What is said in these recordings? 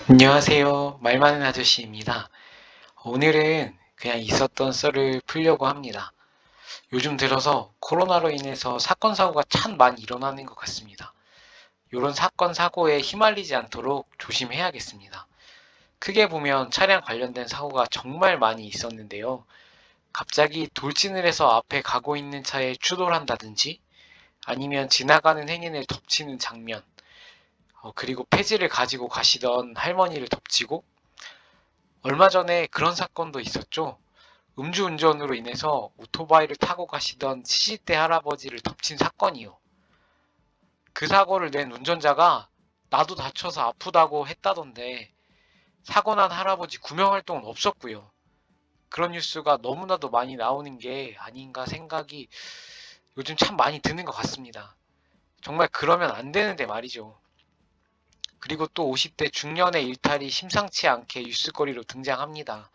안녕하세요. 말 많은 아저씨입니다. 오늘은 그냥 있었던 썰을 풀려고 합니다. 요즘 들어서 코로나로 인해서 사건, 사고가 참 많이 일어나는 것 같습니다. 이런 사건, 사고에 휘말리지 않도록 조심해야겠습니다. 크게 보면 차량 관련된 사고가 정말 많이 있었는데요. 갑자기 돌진을 해서 앞에 가고 있는 차에 추돌 한다든지 아니면 지나가는 행인을 덮치는 장면, 그리고 폐지를 가지고 가시던 할머니를 덮치고 얼마 전에 그런 사건도 있었죠. 음주운전으로 인해서 오토바이를 타고 가시던 70대 할아버지를 덮친 사건이요. 그 사고를 낸 운전자가 나도 다쳐서 아프다고 했다던데 사고 난 할아버지 구명 활동은 없었고요. 그런 뉴스가 너무나도 많이 나오는 게 아닌가 생각이 요즘 참 많이 드는 것 같습니다. 정말 그러면 안 되는데 말이죠. 그리고 또 50대 중년의 일탈이 심상치 않게 뉴스거리로 등장합니다.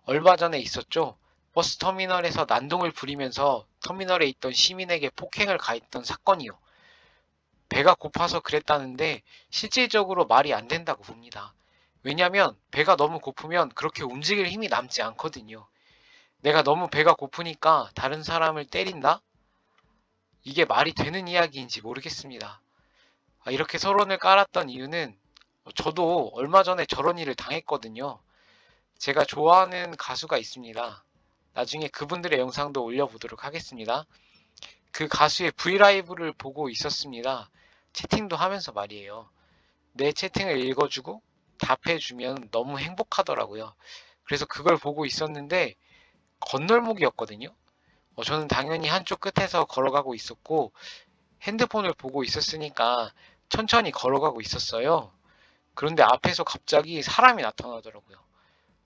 얼마 전에 있었죠. 버스 터미널에서 난동을 부리면서 터미널에 있던 시민에게 폭행을 가했던 사건이요. 배가 고파서 그랬다는데 실질적으로 말이 안 된다고 봅니다. 왜냐면 배가 너무 고프면 그렇게 움직일 힘이 남지 않거든요. 내가 너무 배가 고프니까 다른 사람을 때린다? 이게 말이 되는 이야기인지 모르겠습니다. 이렇게 서론을 깔았던 이유는 저도 얼마 전에 저런 일을 당했거든요. 제가 좋아하는 가수가 있습니다. 나중에 그분들의 영상도 올려보도록 하겠습니다. 그 가수의 브이라이브를 보고 있었습니다. 채팅도 하면서 말이에요. 내 채팅을 읽어주고 답해주면 너무 행복하더라고요. 그래서 그걸 보고 있었는데 건널목이었거든요. 저는 당연히 한쪽 끝에서 걸어가고 있었고 핸드폰을 보고 있었으니까 천천히 걸어가고 있었어요. 그런데 앞에서 갑자기 사람이 나타나더라고요.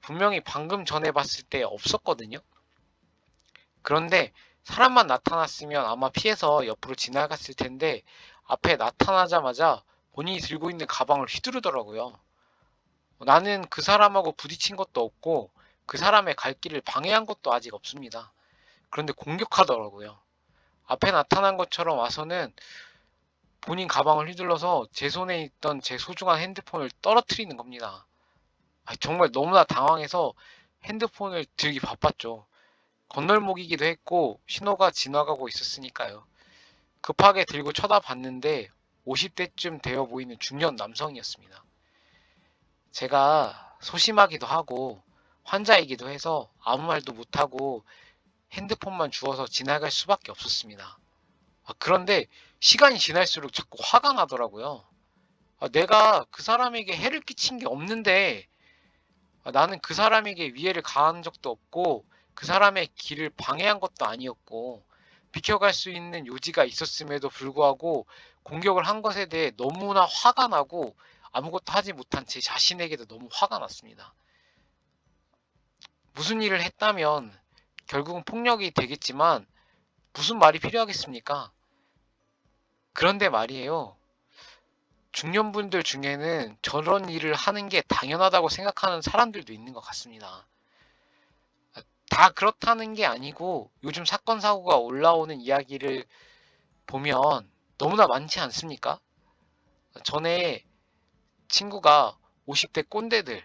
분명히 방금 전에 봤을 때 없었거든요. 그런데 사람만 나타났으면 아마 피해서 옆으로 지나갔을 텐데 앞에 나타나자마자 본인이 들고 있는 가방을 휘두르더라고요. 나는 그 사람하고 부딪힌 것도 없고 그 사람의 갈 길을 방해한 것도 아직 없습니다. 그런데 공격하더라고요. 앞에 나타난 것처럼 와서는 본인 가방을 휘둘러서 제 손에 있던 제 소중한 핸드폰을 떨어뜨리는 겁니다. 정말 너무나 당황해서 핸드폰을 들기 바빴죠. 건널목이기도 했고 신호가 지나가고 있었으니까요. 급하게 들고 쳐다봤는데 50대쯤 되어 보이는 중년 남성이었습니다. 제가 소심하기도 하고 환자이기도 해서 아무 말도 못하고 핸드폰만 주워서 지나갈 수밖에 없었습니다. 그런데 시간이 지날수록 자꾸 화가 나더라고요. 내가 그 사람에게 해를 끼친 게 없는데 나는 그 사람에게 위해를 가한 적도 없고 그 사람의 길을 방해한 것도 아니었고 비켜갈 수 있는 요지가 있었음에도 불구하고 공격을 한 것에 대해 너무나 화가 나고 아무것도 하지 못한 제 자신에게도 너무 화가 났습니다. 무슨 일을 했다면 결국은 폭력이 되겠지만 무슨 말이 필요하겠습니까? 그런데 말이에요. 중년분들 중에는 저런 일을 하는 게 당연하다고 생각하는 사람들도 있는 것 같습니다. 다 그렇다는 게 아니고 요즘 사건 사고가 올라오는 이야기를 보면 너무나 많지 않습니까? 전에 친구가 50대 꼰대들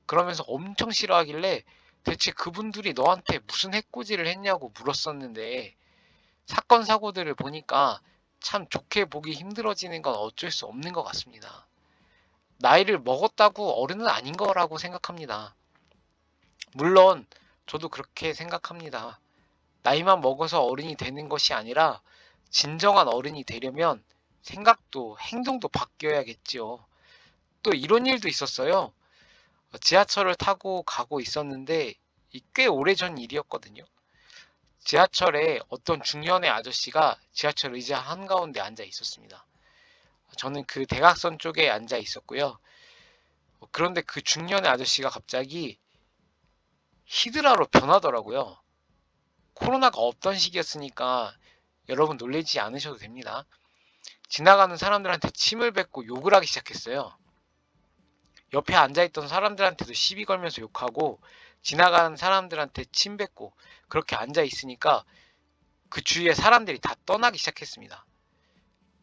그러면서 엄청 싫어하길래 대체 그분들이 너한테 무슨 해코지를 했냐고 물었었는데 사건 사고들을 보니까 참 좋게 보기 힘들어지는 건 어쩔 수 없는 것 같습니다. 나이를 먹었다고 어른은 아닌 거라고 생각합니다. 물론 저도 그렇게 생각합니다. 나이만 먹어서 어른이 되는 것이 아니라 진정한 어른이 되려면 생각도 행동도 바뀌어야겠지요. 또 이런 일도 있었어요. 지하철을 타고 가고 있었는데 꽤 오래전 일이었거든요. 지하철에 어떤 중년의 아저씨가 지하철 의자 한가운데 앉아 있었습니다. 저는 그 대각선 쪽에 앉아 있었고요. 그런데 그 중년의 아저씨가 갑자기 히드라로 변하더라고요. 코로나가 없던 시기였으니까 여러분 놀라지 않으셔도 됩니다. 지나가는 사람들한테 침을 뱉고 욕을 하기 시작했어요. 옆에 앉아있던 사람들한테도 시비 걸면서 욕하고 지나가는 사람들한테 침 뱉고 그렇게 앉아있으니까 그 주위에 사람들이 다 떠나기 시작했습니다.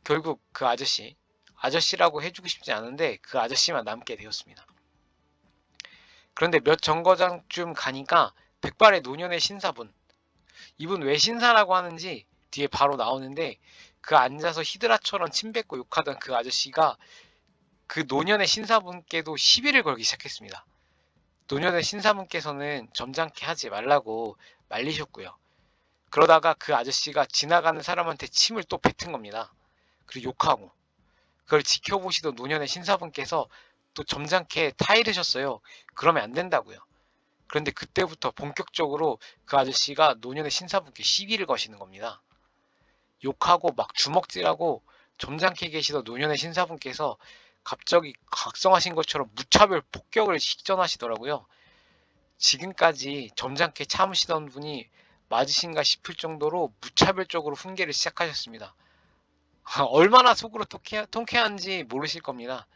결국 그 아저씨 아저씨라고 해주고 싶지 않은데 그 아저씨만 남게 되었습니다. 그런데 몇 정거장쯤 가니까 백발의 노년의 신사분, 이분 왜 신사라고 하는지 뒤에 바로 나오는데, 그 앉아서 히드라처럼 침 뱉고 욕하던 그 아저씨가 그 노년의 신사분께도 시비를 걸기 시작했습니다. 노년의 신사분께서는 점잖게 하지 말라고 말리셨고요. 그러다가 그 아저씨가 지나가는 사람한테 침을 또 뱉은 겁니다. 그리고 욕하고, 그걸 지켜보시던 노년의 신사분께서 또 점잖게 타이르셨어요. 그러면 안 된다고요. 그런데 그때부터 본격적으로 그 아저씨가 노년의 신사분께 시비를 거시는 겁니다. 욕하고 막 주먹질하고 점잖게 계시던 노년의 신사분께서 갑자기 각성하신 것처럼 무차별 폭격을 식전하시더라고요. 지금까지 점잖게 참으시던 분이 맞으신가 싶을 정도로 무차별적으로 훈계를 시작하셨습니다. 얼마나 속으로 통쾌한지 모르실 겁니다.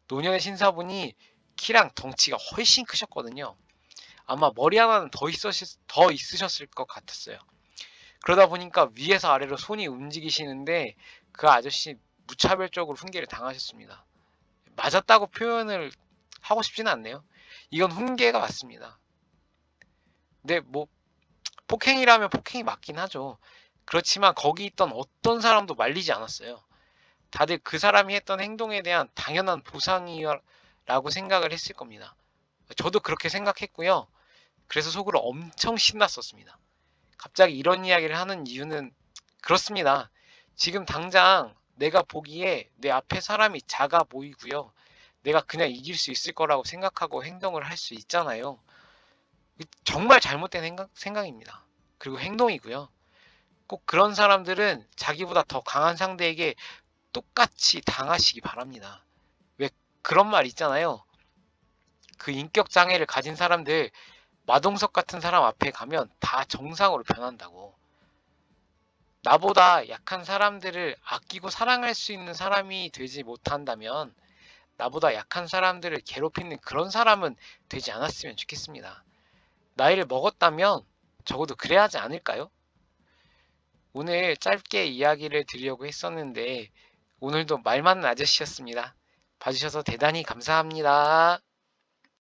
노년의 신사분이 키랑 덩치가 훨씬 크셨거든요. 아마 머리 하나는 더 있으셨을 것 같았어요. 그러다 보니까 위에서 아래로 손이 움직이시는데 그 아저씨 무차별적으로 훈계를 당하셨습니다. 맞았다고 표현을 하고 싶지는 않네요. 이건 훈계가 맞습니다. 근데 뭐 폭행이라면 폭행이 맞긴 하죠. 그렇지만 거기 있던 어떤 사람도 말리지 않았어요. 다들 그 사람이 했던 행동에 대한 당연한 보상이라고 생각을 했을 겁니다. 저도 그렇게 생각했고요. 그래서 속으로 엄청 신났었습니다. 갑자기 이런 이야기를 하는 이유는 그렇습니다. 지금 당장 내가 보기에 내 앞에 사람이 작아 보이고요. 내가 그냥 이길 수 있을 거라고 생각하고 행동을 할 수 있잖아요. 정말 잘못된 생각입니다. 그리고 행동이고요. 꼭 그런 사람들은 자기보다 더 강한 상대에게 똑같이 당하시기 바랍니다. 왜 그런 말 있잖아요. 그 인격 장애를 가진 사람들, 마동석 같은 사람 앞에 가면 다 정상으로 변한다고. 나보다 약한 사람들을 아끼고 사랑할 수 있는 사람이 되지 못한다면 나보다 약한 사람들을 괴롭히는 그런 사람은 되지 않았으면 좋겠습니다. 나이를 먹었다면 적어도 그래야 하지 않을까요? 오늘 짧게 이야기를 드리려고 했었는데 오늘도 말 많은 아저씨였습니다. 봐주셔서 대단히 감사합니다.